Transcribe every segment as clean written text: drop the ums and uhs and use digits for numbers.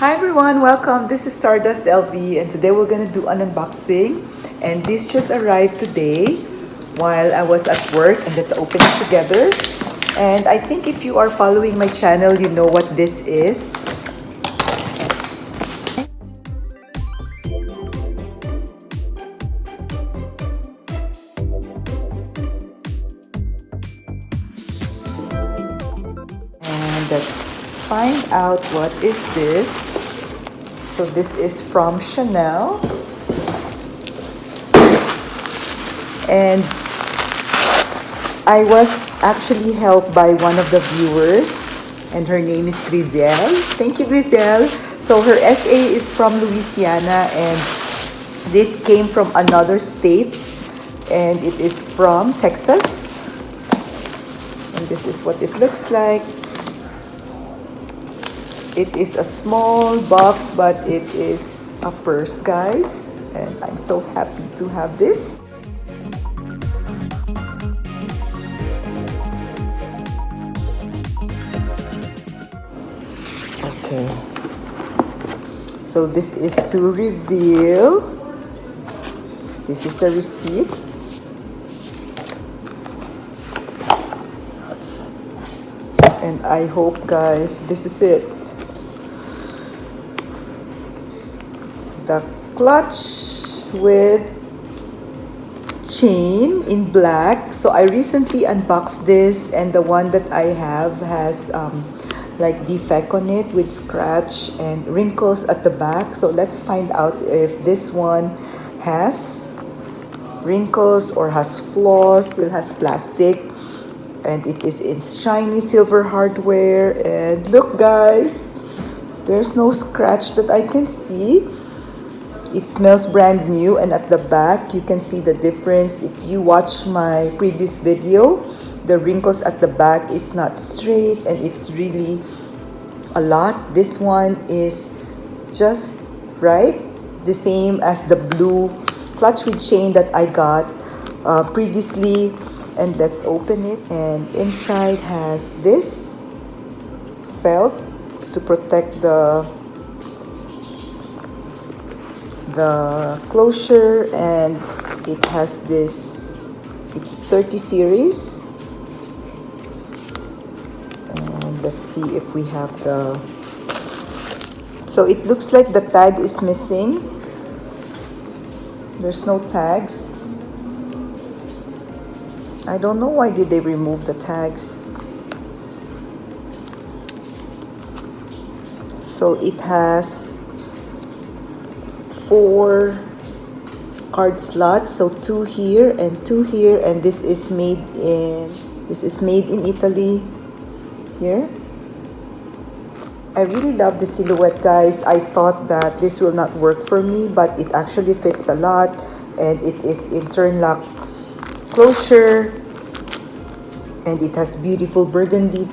Hi everyone, welcome. This is Stardust LV and today we're gonna do an unboxing. And this just arrived today while I was at work, and let's open it together. And I think if you are following my channel, you know what this is. And let's find out what is this. So this is from Chanel. And I was actually helped by one of the viewers, and her name is Griselle. Thank you, Griselle. So her SA is from Louisiana, and this came from another state, and it is from Texas. And this is what it looks like. It is a small box, but it is a purse, guys. And I'm so happy to have this. Okay, so this is to reveal. This is the receipt. And I hope, guys, this is it. The clutch with chain in black. So I recently unboxed this, and the one that I have has like defect on it with scratch and wrinkles at the back. So let's find out if this one has wrinkles or has flaws. It has plastic, and it is in shiny silver hardware. And look, guys, there's no scratch that I can see. It smells brand new, and at the back you can see the difference. If you watch my previous video, the wrinkles at the back is not straight, and it's really a lot. This one is just right, the same as the blue clutch with chain that I got previously. And let's open it, and inside has this felt to protect the closure, and it has this, it's 30 series. And let's see if we have the, so it looks like the tag is missing. There's no tags. I don't know why did they remove the tags. So it has 4 card slots, so 2 here and 2 here, and this is made in Italy here. I really love the silhouette, guys. I thought that this will not work for me, but it actually fits a lot, and it is in turn lock closure, and it has beautiful burgundy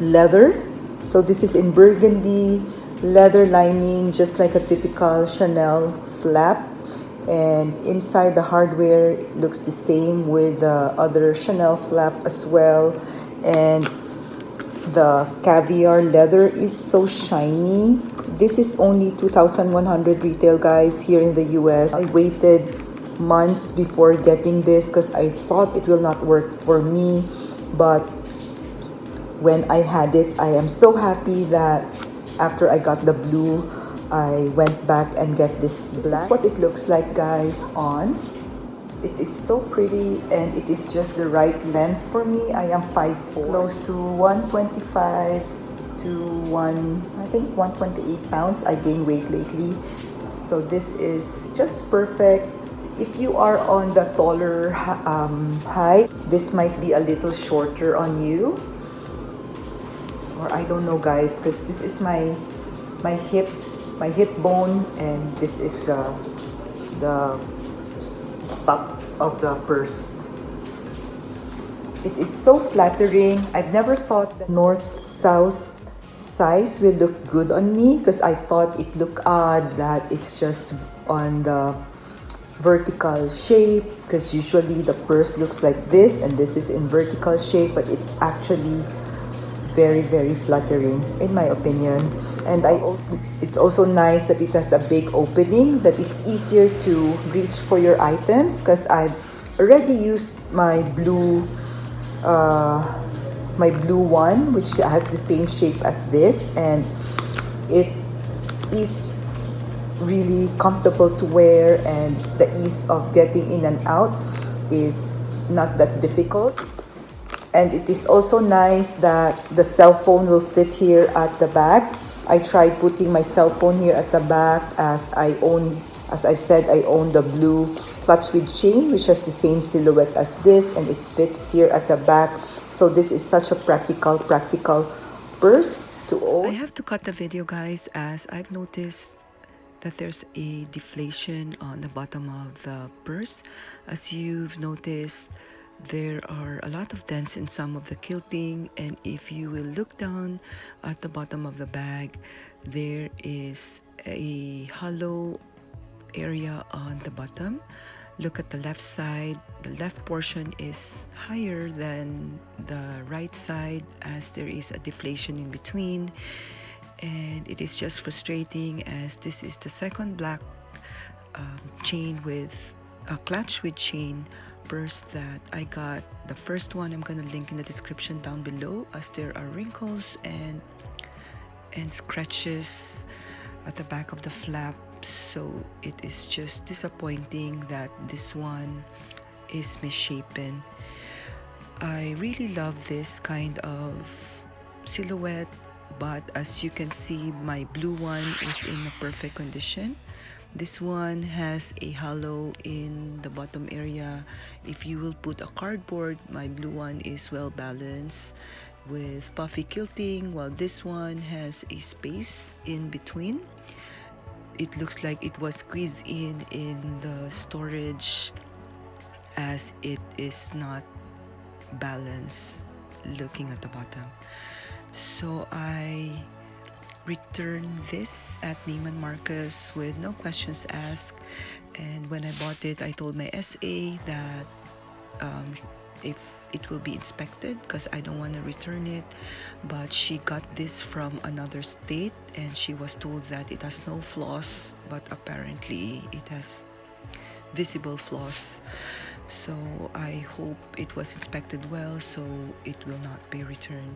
leather. So this is in burgundy leather lining, just like a typical Chanel flap. And inside the hardware looks the same with the other Chanel flap as well. And the caviar leather is so shiny. This is only 2,100 retail, guys, here in the US. I waited months before getting this because I thought it will not work for me, but when I had it, I am so happy that after I got the blue, I went back and get this black. This is what it looks like, guys, on. It is so pretty, and it is just the right length for me. I am 5'4", close to 125 to I think 128 pounds. I gained weight lately, so this is just perfect. If you are on the taller height, this might be a little shorter on you. Or I don't know, guys, because this is my hip bone, and this is the top of the purse. It is so flattering. I've never thought the north-south size will look good on me, because I thought it looked odd that it's just on the vertical shape, because usually the purse looks like this and this is in vertical shape, but it's actually very, very flattering in my opinion. And it's also nice that it has a big opening, that it's easier to reach for your items, because I've already used my blue one, which has the same shape as this, and it is really comfortable to wear, and the ease of getting in and out is not that difficult. And it is also nice that the cell phone will fit here at the back. I tried putting my cell phone here at the back, as I've said, I own the blue clutch with chain, which has the same silhouette as this, and it fits here at the back. So this is such a practical purse to own. I have to cut the video, guys, as I've noticed that there's a deflation on the bottom of the purse. As you've noticed, there are a lot of dents in some of the quilting, and if you will look down at the bottom of the bag, there is a hollow area on the bottom. Look at the left side. The left portion is higher than the right side, as there is a deflation in between, and it is just frustrating, as this is the second black chain with a clutch with chain purse that I got. The first one I'm gonna link in the description down below, as there are wrinkles and scratches at the back of the flap. So it is just disappointing that this one is misshapen. I really love this kind of silhouette, but as you can see, my blue one is in a perfect condition. This one has a hollow in the bottom area. If you will put a cardboard, my blue one is well balanced with puffy quilting, while this one has a space in between. It looks like it was squeezed in the storage, as it is not balanced looking at the bottom. So I returned this at Neiman Marcus with no questions asked, and when I bought it, I told my SA that if it will be inspected, because I don't want to return it. But she got this from another state, and she was told that it has no flaws, but apparently it has visible flaws. So I hope it was inspected well, so it will not be returned.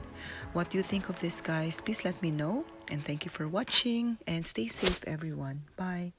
What do you think of this, guys? Please let me know, and thank you for watching, and stay safe, everyone. Bye.